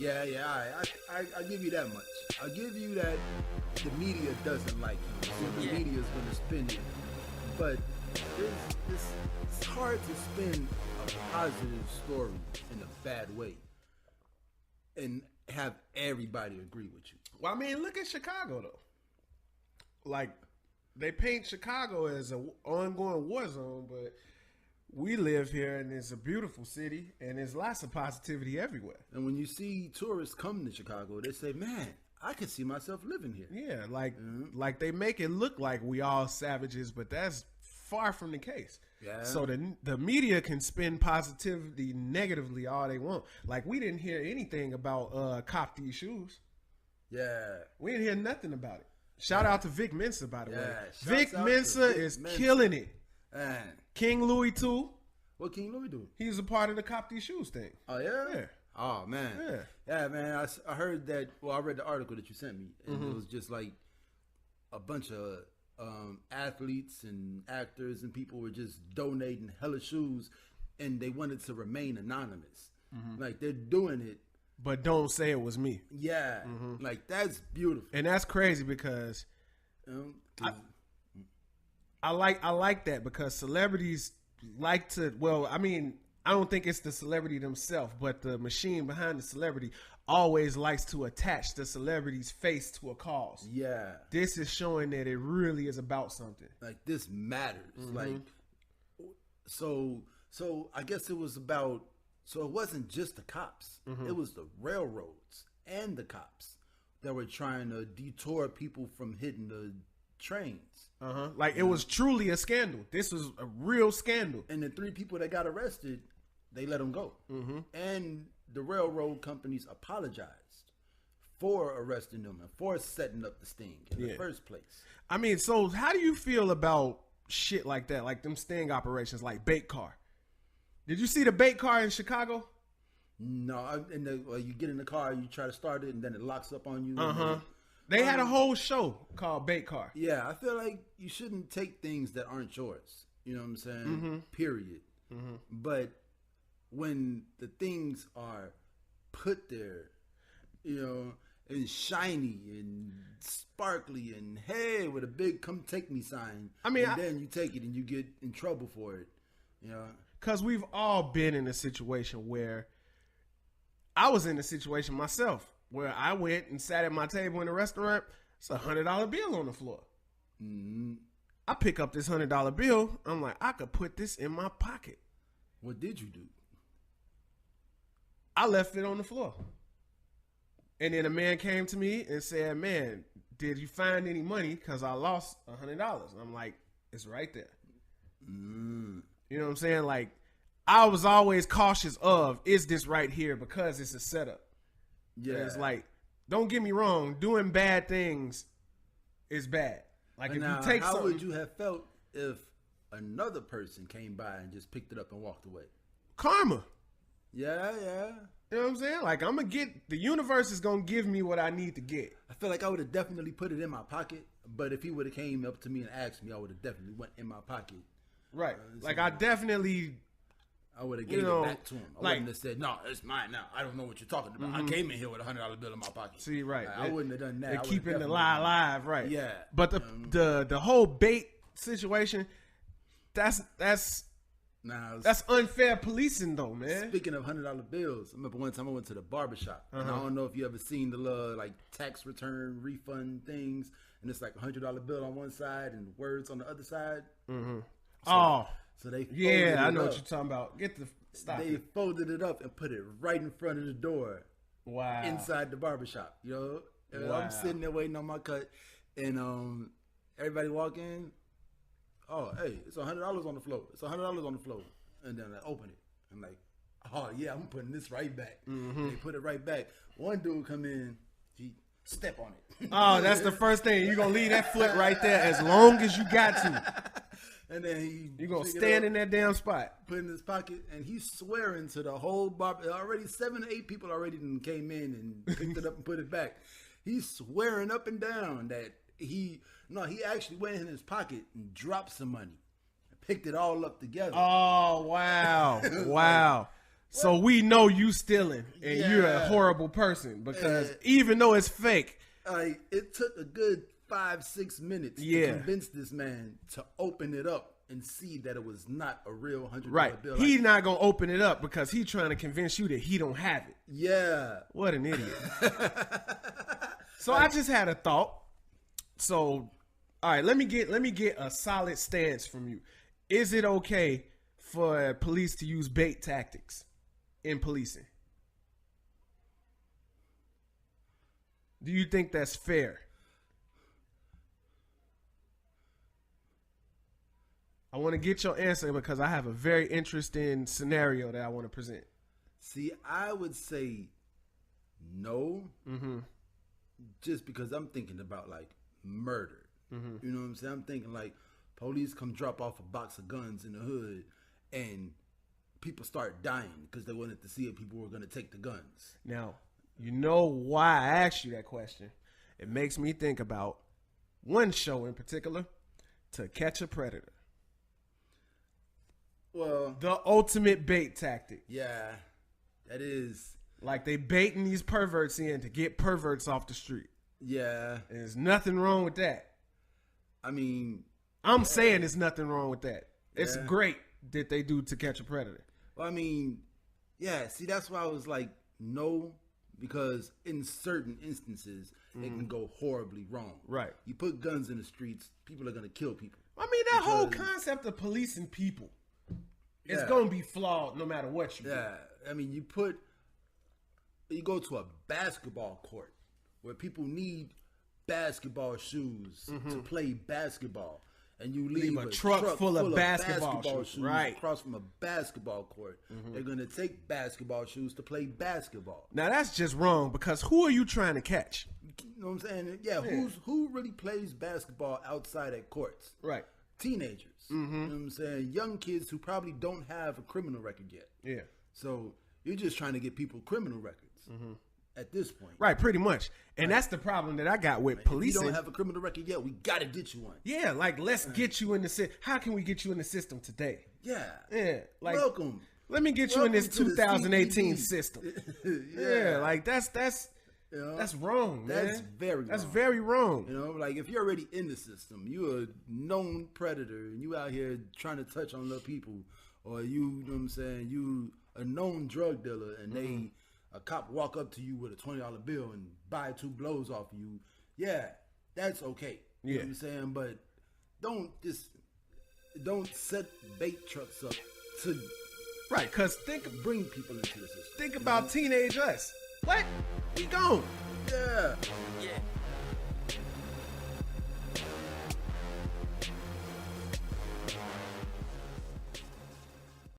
Yeah, yeah, I give you that much. I give you that the media doesn't like you, so the media is going to spin it. But it's hard to spin a positive story in a bad way and have everybody agree with you. Well, I mean, look at Chicago though. Like they paint Chicago as an ongoing war zone, but we live here and it's a beautiful city and there's lots of positivity everywhere. And when you see tourists come to Chicago, they say, "Man, I can see myself living here." Yeah, like they make it look like we all savages, but that's far from the case. Yeah. So the media can spin positivity negatively all they want. Like we didn't hear anything about cop these shoes. Yeah. We didn't hear nothing about it. Shout out to Vic Mensa, by the way. Vic shouts out Mensa to Vic is Mensa. killing it. Man. King Louis too. What King Louis do? He's a part of the cop these shoes thing. Oh, yeah? Yeah. Oh, man. Yeah. Yeah, man. I heard that. Well, I read the article that you sent me, and it was just like a bunch of athletes and actors and people were just donating hella shoes, and they wanted to remain anonymous. Like, they're doing it. But don't say it was me. Yeah. Like, that's beautiful. And that's crazy because 'Cause- I like that because celebrities like to, well, I mean, I don't think it's the celebrity themselves, but the machine behind the celebrity always likes to attach the celebrity's face to a cause. yeah. This is showing that it really is about something. Like, this matters. Like, so I guess it was about, so it wasn't just the cops. It was the railroads and the cops that were trying to detour people from hitting the trains. Like it was truly a scandal. This was a real scandal. And the 3 people that got arrested, they let them go. And the railroad companies apologized for arresting them and for setting up the sting in the first place. I mean, so how do you feel about shit like that? Like them sting operations like bait car. Did you see the bait car in Chicago? No, you get in the car, you try to start it, and then it locks up on you. They had a whole show called Bait Car. Yeah, I feel like you shouldn't take things that aren't yours. You know what I'm saying? Period. But when the things are put there, you know, and shiny and sparkly and hey, with a big "come take me" sign. I mean, and then you take it and you get in trouble for it. You know, because we've all been in a situation where I was in a situation myself where I went and sat at my table in a restaurant. It's $100 bill on the floor. I pick up this $100 bill. I'm like, I could put this in my pocket. What did you do? I left it on the floor. And then a man came to me and said, "Man, did you find any money? Because I lost $100. I'm like, it's right there. You know what I'm saying? Like, I was always cautious of, is this right here? Because it's a setup. Yeah. And it's like, don't get me wrong, doing bad things is bad. Like, But if now, you take how something, would you have felt if another person came by and just picked it up and walked away? karma. Yeah. You know what I'm saying? Like, I'm going to get, the universe is going to give me what I need to get. I feel like I would have definitely put it in my pocket, but if he would have came up to me and asked me, I would have definitely went in my pocket. Right. Like, I definitely, I would have gave know, it back to him. I like- wouldn't have said, "No, it's mine now. I don't know what you're talking about. I came in here with $100 bill in my pocket." see, right. I wouldn't have done that. I They're would've keeping the definitely lie done alive, right? Yeah. But the whole bait situation, that's Now, unfair policing though, man. speaking of $100 bills, I remember one time I went to the barbershop, and I don't know if you ever seen the little like tax return refund things, and it's like $100 bill on one side and words on the other side. So they folded Yeah, I it know up. what you're talking about. Stop They it. folded it up and put it right in front of the door Wow. inside the barbershop. You know, and Wow. I'm sitting there waiting on my cut, and everybody walk in. Oh, hey, it's $100 on the floor. It's $100 on the floor, and then I open it. I'm like, oh yeah, I'm putting this right back. And they put it right back. One dude come in, he step on it. Oh, that's the first thing. You're going to leave that foot right there as long as you got to. And then You're going to pick it stand up, in that damn spot. put it in his pocket, and he's swearing to the whole bar. Already 7 to 8 people already done came in and picked it up and put it back. He's swearing up and down that he actually went in his pocket and dropped some money, picked it all up together. Oh, wow. Wow. So we know you stealing and you're a Yeah. horrible person because Yeah. even though it's fake, It took a good 5-6 minutes Yeah. to convince this man to open it up and see that it was not a real $100 right, bill. he not going to open it up because he trying to convince you that he don't have it. Yeah. What an idiot. So I just had a thought. So, all right, let me get a solid stance from you. Is it okay for police to use bait tactics in policing? Do you think that's fair? I want to get your answer because I have a very interesting scenario that I want to present. See, I would say no, just because I'm thinking about like murder. You know what I'm saying? I'm thinking like police come drop off a box of guns in the hood and people start dying because they wanted to see if people were going to take the guns. Now, you know why I asked you that question? It makes me think about one show in particular, To Catch a Predator. Well, The ultimate bait tactic. yeah, that is, Like they baiting these perverts in to get perverts off the street. yeah. And there's nothing wrong with that. I mean, I'm saying there's nothing wrong with that. It's Yeah. great that they do To Catch a Predator. well, I mean, yeah. See, that's why I was like, no, because in certain instances, it can go horribly wrong. Right. You put guns in the streets, people are going to kill people. I mean, that whole Because- concept of policing people is Yeah. going to be flawed no matter what you do. Yeah, I mean, you go to a basketball court where people need basketball shoes to play basketball, and you leave a truck full of basketball shoes, shoes right. across from a basketball court. They're gonna take basketball shoes to play basketball. Now, that's just wrong because who are you trying to catch? You know what I'm saying? Yeah, who really plays basketball outside at courts? Right. Teenagers. You know what I'm saying? Young kids who probably don't have a criminal record yet. Yeah. So you're just trying to get people criminal records at this point. Right, pretty much. And that's the problem that I got with If you policing. don't have a criminal record yet, we gotta get you one. Yeah, like let's get you in the system. How can we get you in the system today? Yeah. Yeah, like Welcome. let me get you in this Welcome to the 2018 CBD. system. Yeah. Yeah, like that's You know? that's wrong, man. That's very That's wrong. very wrong. You know, like if you're already in the system, you're a known predator and you out here trying to touch on little people, or you know what I'm saying, you a known drug dealer and a cop walk up to you with a $20 bill and buy 2 blows off of you, yeah, that's okay. You know what I'm saying? But don't set bait trucks up to Right, cause bring people into the system. think about teenage us. What? We gone. Yeah. Yeah.